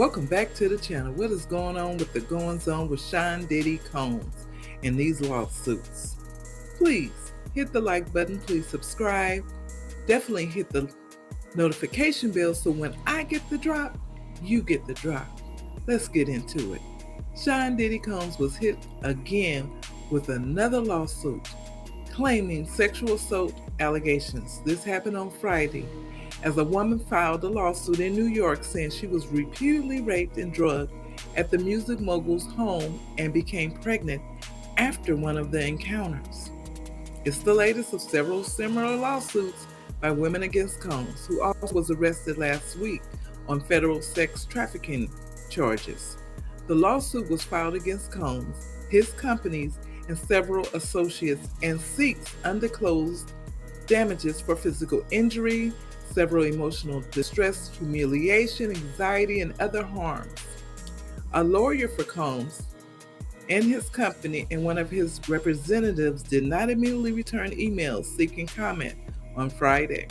Welcome back to the channel. What is going on with the goings on with Sean Diddy Combs and these lawsuits? Please hit the like button. Please subscribe. Definitely hit the notification bell so when I get the drop, you get the drop. Let's get into it. Sean Diddy Combs was hit again with another lawsuit claiming sexual assault allegations. This happened on Friday as a woman filed a lawsuit in New York saying she was repeatedly raped and drugged at the music mogul's home and became pregnant after one of the encounters. It's the latest of several similar lawsuits by women against Combs, who also was arrested last week on federal sex trafficking charges. The lawsuit was filed against Combs, his companies, and several associates and seeks undisclosed damages for physical injury, several emotional distress, humiliation, anxiety, and other harms. A lawyer for Combs and his company and one of his representatives did not immediately return emails seeking comment on Friday.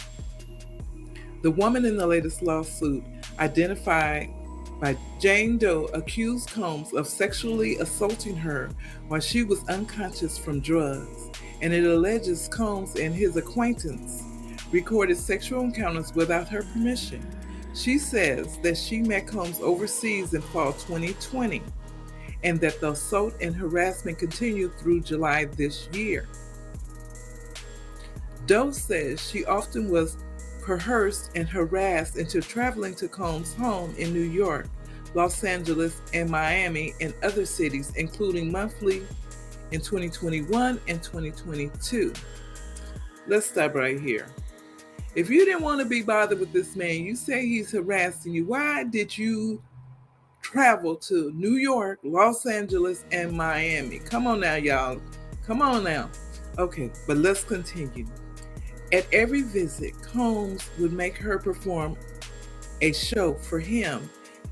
The woman in the latest lawsuit, identified by Jane Doe, accused Combs of sexually assaulting her while she was unconscious from drugs, and it alleges Combs and his acquaintance recorded sexual encounters without her permission. She says that she met Combs overseas in fall 2020 and that the assault and harassment continued through July this year. Doe says she often was coerced and harassed into traveling to Combs' home in New York, Los Angeles, and Miami, and other cities, including monthly in 2021 and 2022. Let's stop right here. If you didn't want to be bothered with this man, you say he's harassing you, why did you travel to New York, Los Angeles, and Miami? Come on now, y'all. Come on now. Okay, but let's continue. At every visit, Combs would make her perform a show for him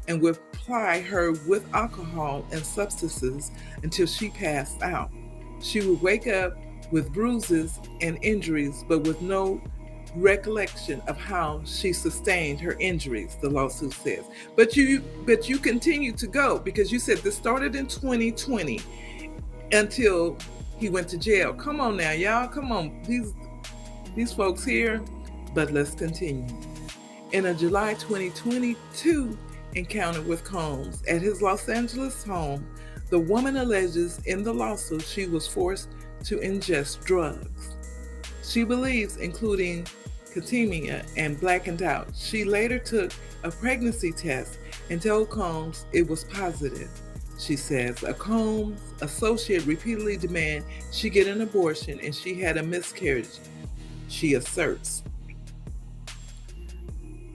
and would ply her with alcohol and substances until she passed out. She would wake up with bruises and injuries, but with no recollection of how she sustained her injuries, the lawsuit says. But you continue to go because you said this started in 2020 until he went to jail. Come on now, y'all. Come on. These folks here, but let's continue. In a July 2022 encounter with Combs at his Los Angeles home, the woman alleges in the lawsuit she was forced to ingest drugs. She believes, including ketamine, and blackened out. She later took a pregnancy test and told Combs it was positive. She says a Combs associate repeatedly demanded she get an abortion and she had a miscarriage, she asserts.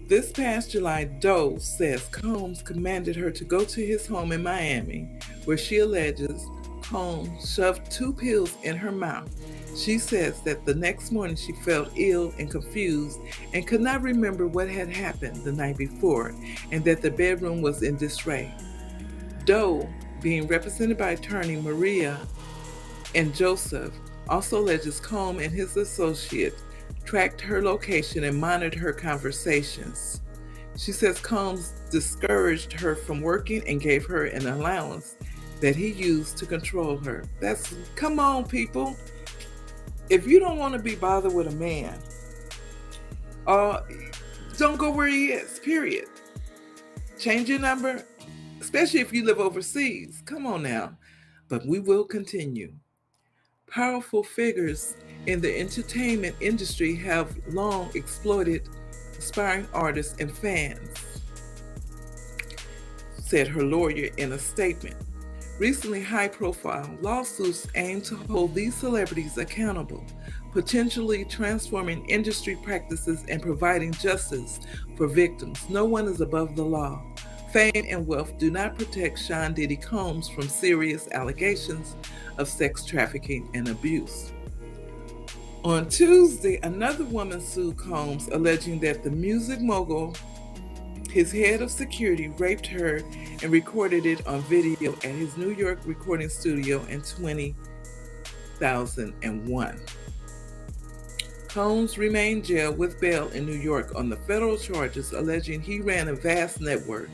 This past July, Doe says Combs commanded her to go to his home in Miami, where she alleges Combs shoved 2 pills in her mouth. She says that the next morning she felt ill and confused and could not remember what had happened the night before, and that the bedroom was in disarray. Doe, being represented by attorney Maria and Joseph, also alleges Combs and his associates tracked her location and monitored her conversations. She says Combs discouraged her from working and gave her an allowance that he used to control her. Come on, people. If you don't want to be bothered with a man, don't go where he is, period. Change your number, especially if you live overseas. Come on now. But we will continue. Powerful figures in the entertainment industry have long exploited aspiring artists and fans, said her lawyer in a statement. Recently, high-profile lawsuits aim to hold these celebrities accountable, potentially transforming industry practices and providing justice for victims. No one is above the law. Fame and wealth do not protect Sean Diddy Combs from serious allegations of sex trafficking and abuse. On Tuesday, another woman sued Combs, alleging that the music mogul, his head of security, raped her and recorded it on video at his New York recording studio in 2001. Combs remained jailed with bail in New York on the federal charges, alleging he ran a vast network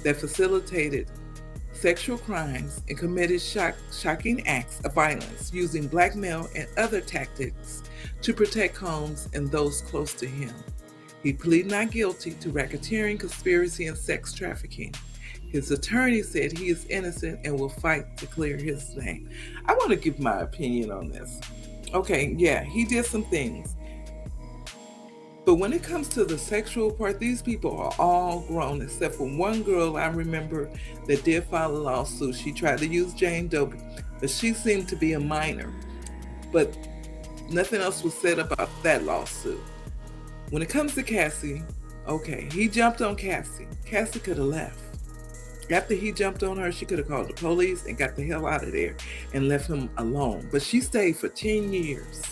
that facilitated sexual crimes and committed shocking acts of violence using blackmail and other tactics to protect Combs and those close to him. He pleaded not guilty to racketeering, conspiracy, and sex trafficking. His attorney said he is innocent and will fight to clear his name. I want to give my opinion on this. Okay, yeah, he did some things. But when it comes to the sexual part, these people are all grown, except for one girl I remember that did file a lawsuit. She tried to use Jane Doe, but she seemed to be a minor. But nothing else was said about that lawsuit. When it comes to Cassie, okay, he jumped on Cassie. Cassie could have left. After he jumped on her, she could have called the police and got the hell out of there and left him alone. But she stayed for 10 years.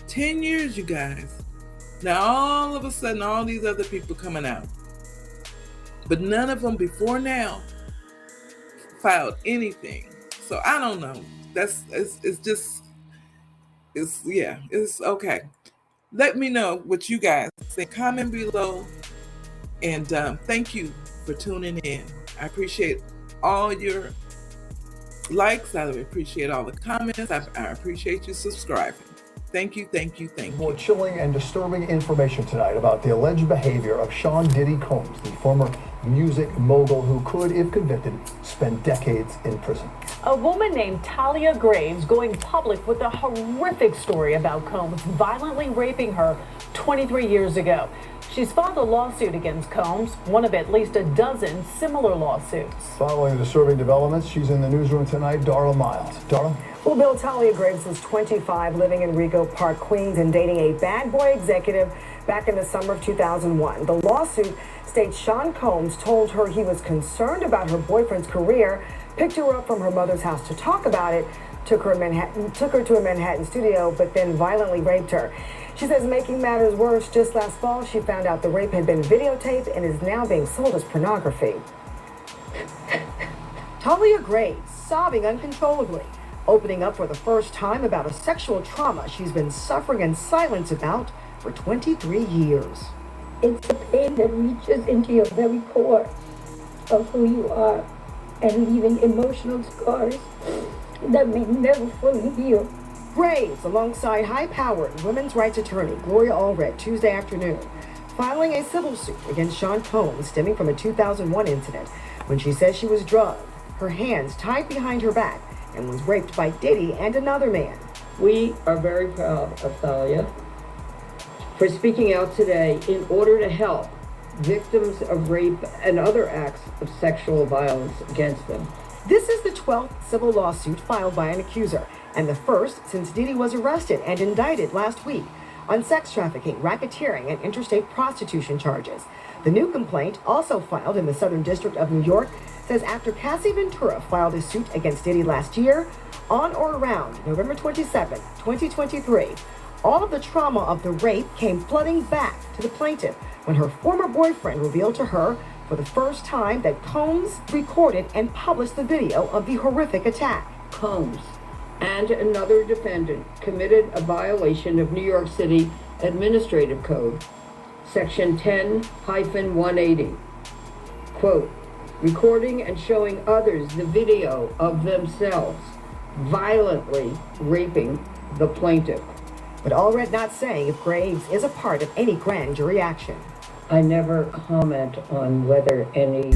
10 years, you guys. Now, all of a sudden, all these other people coming out. But none of them before now filed anything. So I don't know. It's okay. Let me know what you guys think. Comment below. And thank you for tuning in. I appreciate all your likes. I appreciate all the comments. I appreciate you subscribing. Thank you. More chilling and disturbing information tonight about the alleged behavior of Sean Diddy Combs, the former music mogul who could, if convicted, spend decades in prison. A woman named Talia Graves going public with a horrific story about Combs violently raping her 23 years ago. She's filed a lawsuit against Combs, one of at least a dozen similar lawsuits. Following the disturbing developments, she's in the newsroom tonight. Dara Miles. Dara? Well, Bill, Talia Graves was 25, living in Rego Park, Queens, and dating a bad boy executive back in the summer of 2001. The lawsuit states Sean Combs told her he was concerned about her boyfriend's career, picked her up from her mother's house to talk about it, took her to a Manhattan studio, but then violently raped her. She says, making matters worse, just last fall, she found out the rape had been videotaped and is now being sold as pornography. Talia Graves, sobbing uncontrollably, opening up for the first time about a sexual trauma she's been suffering in silence about for 23 years. It's a pain that reaches into your very core of who you are and leaving emotional scars that may never fully heal. Graves, alongside high-powered women's rights attorney Gloria Allred, Tuesday afternoon, filing a civil suit against Sean Combs stemming from a 2001 incident when she says she was drugged, her hands tied behind her back, and was raped by Diddy and another man. We are very proud of Talia for speaking out today in order to help victims of rape and other acts of sexual violence against them. This is the 12th civil lawsuit filed by an accuser, and the first since Diddy was arrested and indicted last week on sex trafficking, racketeering, and interstate prostitution charges. The new complaint, also filed in the Southern District of New York, says after Cassie Ventura filed a suit against Diddy last year, on or around November 27, 2023, all of the trauma of the rape came flooding back to the plaintiff when her former boyfriend revealed to her for the first time that Combs recorded and published the video of the horrific attack. Combs and another defendant committed a violation of New York City Administrative Code, Section 10-180. Quote, recording and showing others the video of themselves violently raping the plaintiff. But Allred not saying if Graves is a part of any grand jury action. I never comment on whether any